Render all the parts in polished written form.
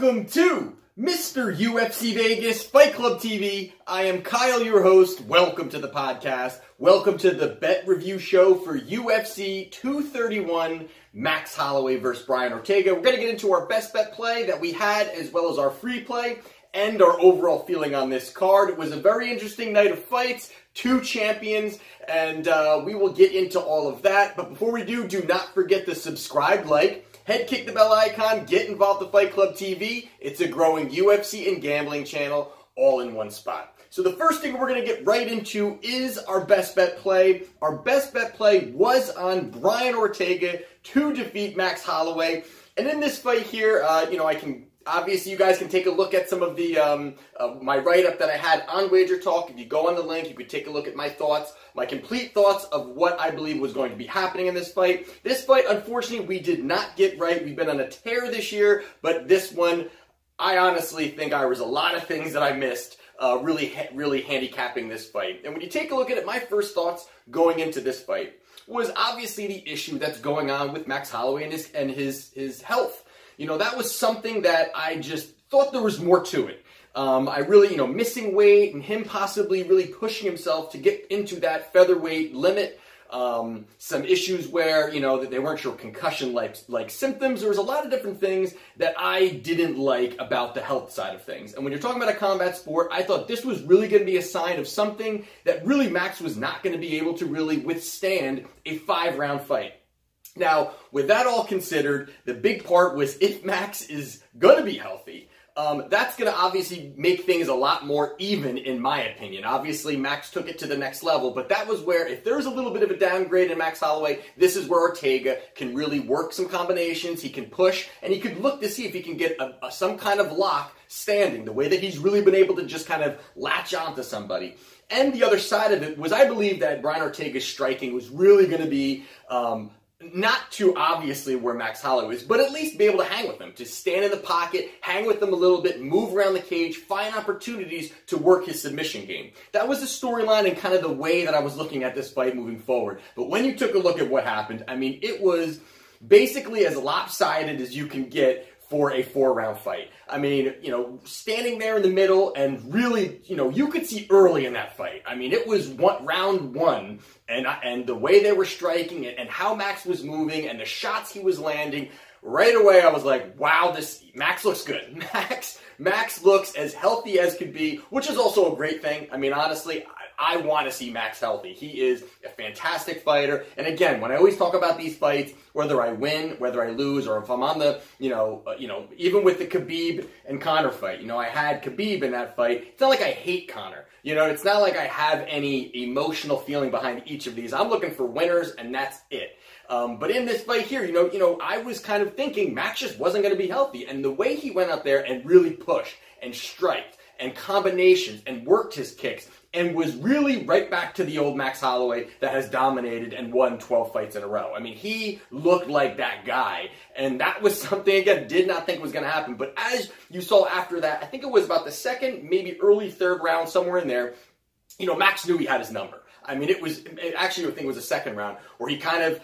Welcome to Mr. UFC Vegas Fight Club TV. I am Kyle, your host. Welcome to the podcast. Welcome to the bet review show for UFC 231, Max Holloway versus Brian Ortega. We're going to get into our best bet play that we had, as well as our free play, and our overall feeling on this card. It was a very interesting night of fights, two champions, and we will get into all of that. But before we do not forget to subscribe, head kick the bell icon, get involved with Fight Club TV. It's a growing UFC and gambling channel all in one spot. So the first thing we're going to get right into is our best bet play. Our best bet play was on Brian Ortega to defeat Max Holloway. And in this fight here, obviously, you guys can take a look at some of the my write-up that I had on Wagertalk. If you go on the link, you could take a look at my thoughts, my complete thoughts of what I believe was going to be happening in this fight. This fight, unfortunately, we did not get right. We've been on a tear this year, but this one, I honestly think there was a lot of things that I missed really handicapping this fight. And when you take a look at it, my first thoughts going into this fight was obviously the issue that's going on with Max Holloway and his health. You know, that was something that I just thought there was more to it. I really, missing weight and him possibly really pushing himself to get into that featherweight limit. Some issues where, that they weren't sure concussion-like symptoms. There was a lot of different things that I didn't like about the health side of things. And when you're talking about a combat sport, I thought this was really going to be a sign of something that really Max was not going to be able to really withstand a 5-round fight. Now, with that all considered, the big part was if Max is going to be healthy, that's going to obviously make things a lot more even, in my opinion. Obviously, Max took it to the next level, but that was where, if there's a little bit of a downgrade in Max Holloway, this is where Ortega can really work some combinations, he can push, and he could look to see if he can get some kind of lock standing, the way that he's really been able to just kind of latch onto somebody. And the other side of it was, I believe that Brian Ortega's striking was really going to be not too obviously where Max Holloway is, but at least be able to hang with him, to stand in the pocket, hang with him a little bit, move around the cage, find opportunities to work his submission game. That was the storyline and kind of the way that I was looking at this fight moving forward. But when you took a look at what happened, I mean, it was basically as lopsided as you can get for a 4-round fight. I mean, standing there in the middle and really, you could see early in that fight. I mean, it was round one, and the way they were striking it and how Max was moving and the shots he was landing, right away I was like, wow, Max looks good. Max looks as healthy as could be, which is also a great thing. I mean, honestly, I want to see Max healthy. He is a fantastic fighter. And again, when I always talk about these fights, whether I win, whether I lose, or if I'm on the, even with the Khabib and Conor fight, I had Khabib in that fight. It's not like I hate Conor. It's not like I have any emotional feeling behind each of these. I'm looking for winners, and that's it. But in this fight here, I was kind of thinking Max just wasn't going to be healthy. And the way he went out there and really pushed and striked and combinations and worked his kicks and was really right back to the old Max Holloway that has dominated and won 12 fights in a row. I mean, he looked like that guy. And that was something, again, did not think was going to happen. But as you saw after that, I think it was about the second, maybe early third round, somewhere in there, Max knew he had his number. I mean, I think it was the second round where he kind of,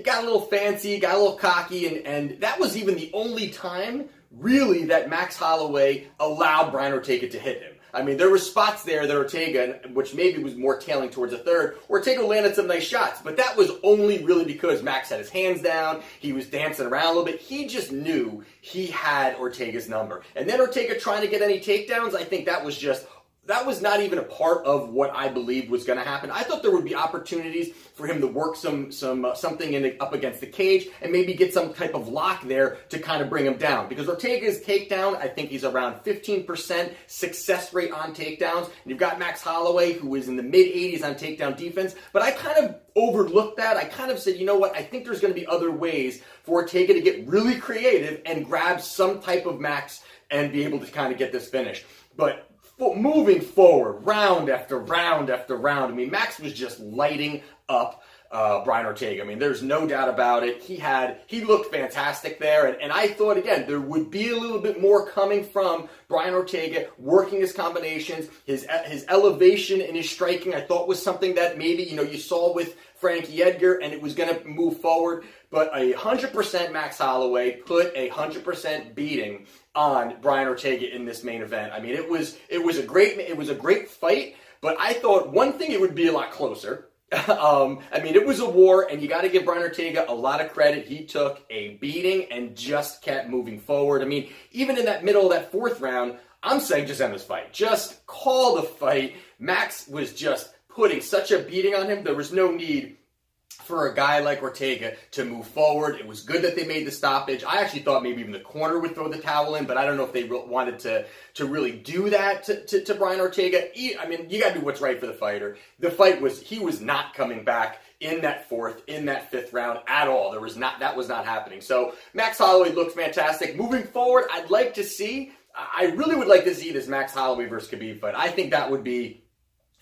got a little fancy, got a little cocky, and that was even the only time, really, that Max Holloway allowed Brian Ortega to hit him. I mean, there were spots there that Ortega, which maybe was more tailing towards a third, Ortega landed some nice shots, but that was only really because Max had his hands down, he was dancing around a little bit, he just knew he had Ortega's number. And then Ortega trying to get any takedowns, I think that was not even a part of what I believed was going to happen. I thought there would be opportunities for him to work something up against the cage and maybe get some type of lock there to kind of bring him down. Because Ortega's takedown, I think he's around 15% success rate on takedowns. And you've got Max Holloway, who is in the mid-80s on takedown defense. But I kind of overlooked that. I kind of said, you know what, I think there's going to be other ways for Ortega to get really creative and grab some type of Max and be able to kind of get this finish. But moving forward, round after round after round, I mean, Max was just lighting up Brian Ortega. I mean, there's no doubt about it. He looked fantastic there, and I thought, again, there would be a little bit more coming from Brian Ortega, working his combinations, his elevation in his striking, I thought was something that maybe, you saw with Frankie Edgar, and it was going to move forward. But 100% Max Holloway put 100% beating on Brian Ortega in this main event. I mean, it was a great fight. But I thought one thing, it would be a lot closer. I mean, it was a war, and you got to give Brian Ortega a lot of credit. He took a beating and just kept moving forward. I mean, even in that middle of that fourth round, I'm saying just end this fight. Just call the fight. Max was just putting such a beating on him. There was no need for a guy like Ortega to move forward. It was good that they made the stoppage. I actually thought maybe even the corner would throw the towel in, but I don't know if they wanted to really do that to Brian Ortega. I mean, you got to do what's right for the fighter. The fight was, he was not coming back in that fourth, in that fifth round at all. That was not happening. So Max Holloway looked fantastic. Moving forward, I really would like to see this Max Holloway versus Khabib fight. I think that would be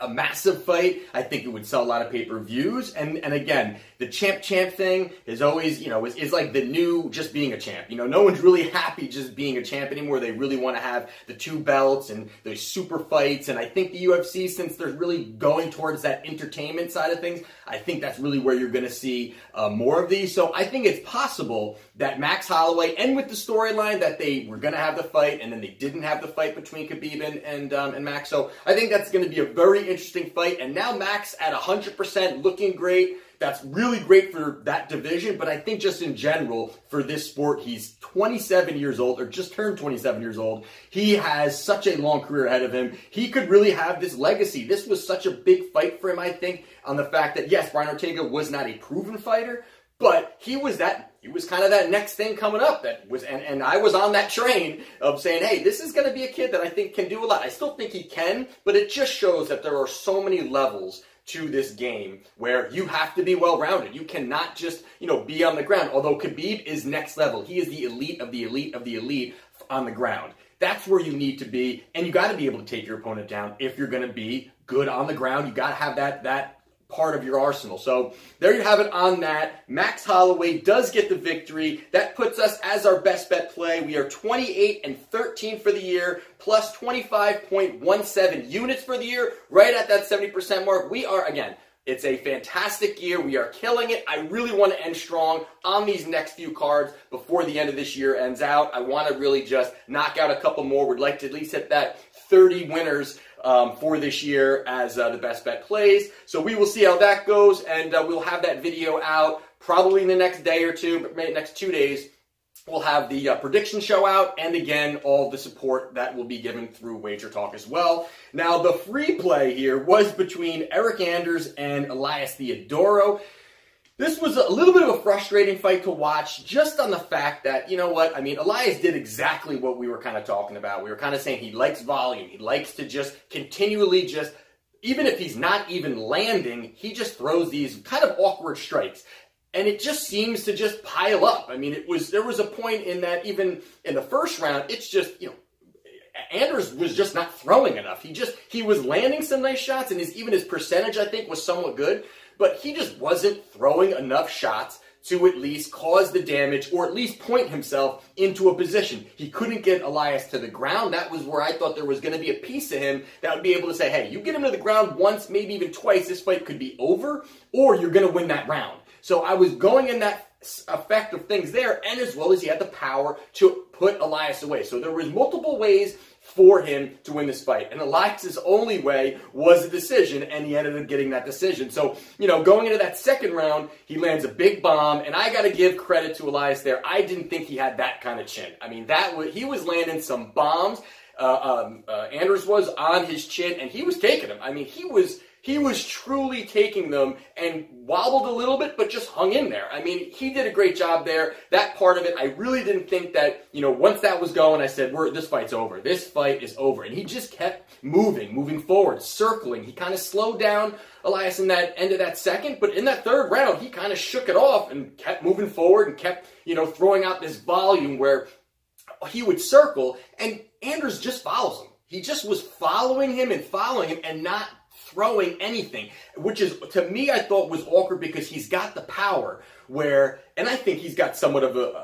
a massive fight. I think it would sell a lot of pay-per-views. And again, the champ thing is always, is like the new just being a champ. No one's really happy just being a champ anymore. They really want to have the 2 belts and the super fights. And I think the UFC, since they're really going towards that entertainment side of things, I think that's really where you're going to see more of these. So I think it's possible that Max Holloway, and with the storyline that they were going to have the fight and then they didn't have the fight between Khabib and Max. So I think that's going to be a very interesting fight. And now Max at 100% looking great. That's really great for that division, but I think just in general for this sport, he's 27 years old, or just turned 27 years old. He has such a long career ahead of him. He could really have this legacy. This was such a big fight for him, I think, on the fact that, yes, Brian Ortega was not a proven fighter, but he was kind of that next thing coming up and I was on that train of saying, hey, this is going to be a kid that I think can do a lot. I still think he can, but it just shows that there are so many levels to this game where you have to be well-rounded. You cannot just, be on the ground. Although Khabib is next level. He is the elite of the elite of the elite on the ground. That's where you need to be, and you got to be able to take your opponent down if you're going to be good on the ground. You got to have that part of your arsenal. So there you have it on that. Max Holloway does get the victory. That puts us as our best bet play. We are 28-13 for the year, plus 25.17 units for the year, right at that 70% mark. We are, again, it's a fantastic year. We are killing it. I really want to end strong on these next few cards before the end of this year ends out. I want to really just knock out a couple more. We'd like to at least hit that 30 winners for this year as the best bet plays. So we will see how that goes, and we'll have that video out probably in the next day or two, but maybe next 2 days. We'll have the prediction show out, and again, all the support that will be given through Wagertalk as well. Now, the free play here was between Eric Anders and Elias Theodorou. This was a little bit of a frustrating fight to watch, just on the fact that, Elias did exactly what we were kind of talking about. We were kind of saying he likes volume. He likes to just continually even if he's not even landing, he just throws these kind of awkward strikes. And it just seems to just pile up. There was a point in that, even in the first round, it's just, Anders was just not throwing enough. He was landing some nice shots, and even his percentage, I think, was somewhat good. But he just wasn't throwing enough shots to at least cause the damage, or at least point himself into a position. He couldn't get Elias to the ground. That was where I thought there was going to be a piece of him that would be able to say, hey, you get him to the ground once, maybe even twice, this fight could be over, or you're going to win that round. So I was going in that effect of things there, and as well as he had the power to put Elias away. So there was multiple ways for him to win this fight. And Elias' only way was a decision, and he ended up getting that decision. So, going into that second round, he lands a big bomb, and I got to give credit to Elias there. I didn't think he had that kind of chin. He was landing some bombs. Anders was on his chin, and he was taking them. He was truly taking them and wobbled a little bit, but just hung in there. He did a great job there. That part of it, I really didn't think that, once that was going, I said, this fight's over. This fight is over. And he just kept moving forward, circling. He kind of slowed down Elias in that end of that second, but in that third round, he kind of shook it off and kept moving forward and kept, throwing out this volume where he would circle, and Anders just follows him. He just was following him and not throwing anything, which is, to me, I thought was awkward, because he's got the power and I think he's got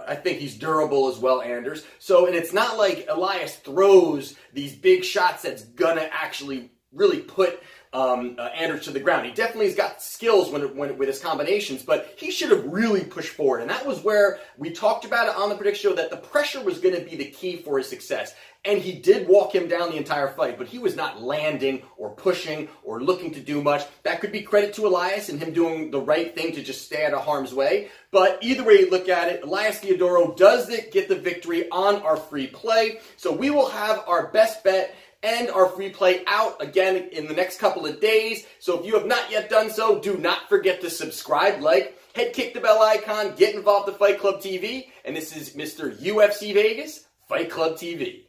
I think he's durable as well, Anders. So, and it's not like Elias throws these big shots that's gonna actually really put Anders to the ground. He definitely has got skills with his combinations, but he should have really pushed forward. And that was where we talked about it on the prediction show, that the pressure was going to be the key for his success. And he did walk him down the entire fight, but he was not landing or pushing or looking to do much. That could be credit to Elias and him doing the right thing to just stay out of harm's way. But either way you look at it, Elias Theodorou does get the victory on our free play. So we will have our best bet and our free play out again in the next couple of days. So if you have not yet done so, do not forget to subscribe, click the bell icon, get involved with Fight Club TV. And this is Mr. UFC Vegas, Fight Club TV.